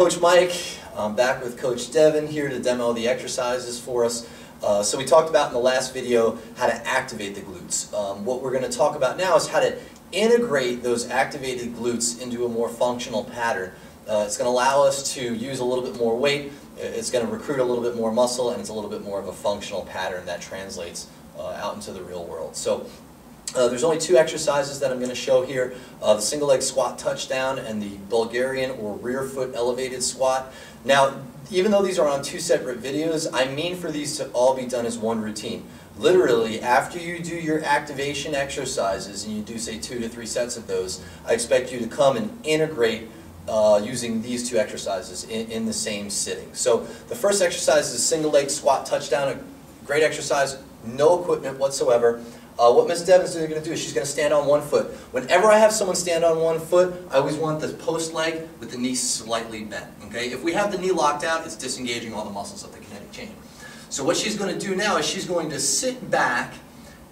Coach Mike. I'm back with Coach Devin here to demo the exercises for us. So we talked about in the last video how to activate the glutes. What we're going to talk about now is how to integrate those activated glutes into a more functional pattern. It's going to allow us to use a little bit more weight, it's going to recruit a little bit more muscle, and it's a little bit more of a functional pattern that translates out into the real world. So there's only two exercises that I'm going to show here, the single leg squat touchdown and the Bulgarian or rear foot elevated squat. Now, even though these are on two separate videos, I mean for these to all be done as one routine. Literally, after you do your activation exercises, and you do say 2 to 3 sets of those, I expect you to come and integrate using these two exercises in the same sitting. So the first exercise is a single leg squat touchdown, a great exercise, no equipment whatsoever. What Ms. Devin's going to do is she's going to stand on one foot. Whenever I have someone stand on one foot, I always want the post leg with the knee slightly bent. Okay? If we have the knee locked out, it's disengaging all the muscles of the kinetic chain. So what she's going to do now is she's going to sit back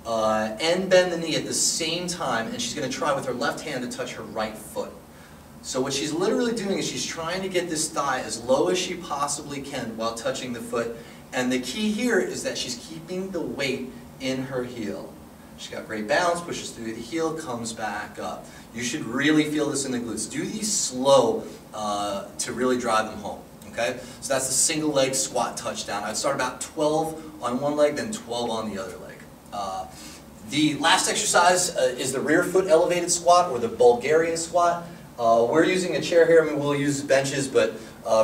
and bend the knee at the same time, and she's going to try with her left hand to touch her right foot. So what she's literally doing is she's trying to get this thigh as low as she possibly can while touching the foot. And the key here is that she's keeping the weight in her heel. She's got great balance, pushes through the heel, comes back up. You should really feel this in the glutes. Do these slow to really drive them home. Okay? So that's the single leg squat touchdown. I'd start about 12 on one leg, then 12 on the other leg. The last exercise is the rear foot elevated squat or the Bulgarian squat. We're using a chair here. I mean, we'll use benches, but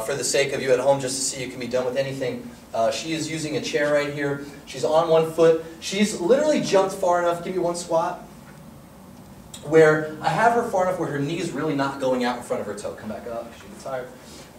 for the sake of you at home, just to see it can be done with anything, she is using a chair right here. She's on one foot. She's literally jumped far enough, give me one squat, where I have her far enough where her knee is really not going out in front of her toe. Come back up, she gets tired.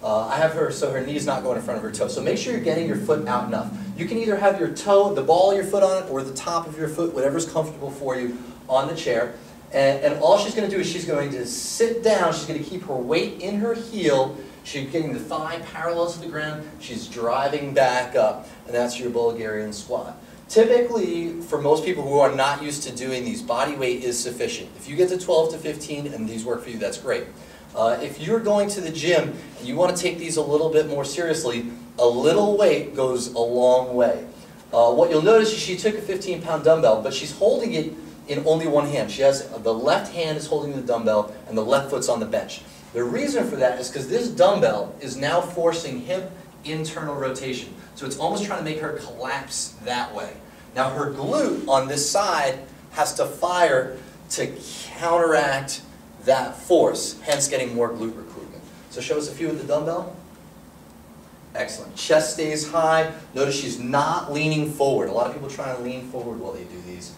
I have her so her knee is not going in front of her toe. So make sure you're getting your foot out enough. You can either have your toe, the ball of your foot on it, or the top of your foot, whatever's comfortable for you, on the chair. And all she's going to do is she's going to sit down. She's going to keep her weight in her heel. She's getting the thigh parallel to the ground. She's driving back up. And that's your Bulgarian squat. Typically, for most people who are not used to doing these, body weight is sufficient. If you get to 12 to 15 and these work for you, that's great. If you're going to the gym and you want to take these a little bit more seriously, a little weight goes a long way. What you'll notice is she took a 15-pound dumbbell, but she's holding it in only one hand. She has the left hand is holding the dumbbell and the left foot's on the bench. The reason for that is because this dumbbell is now forcing hip internal rotation. So it's almost trying to make her collapse that way. Now her glute on this side has to fire to counteract that force, hence getting more glute recruitment. So show us a few with the dumbbell. Excellent. Chest stays high. Notice she's not leaning forward. A lot of people try to lean forward while they do these.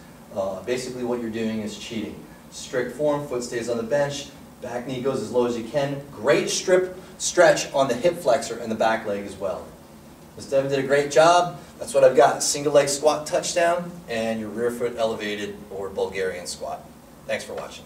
Basically what you're doing is cheating. Strict form, foot stays on the bench, back knee goes as low as you can. Great stretch on the hip flexor and the back leg as well. Ms. Devin did a great job. That's what I've got. Single leg squat touchdown and your rear foot elevated or Bulgarian squat. Thanks for watching.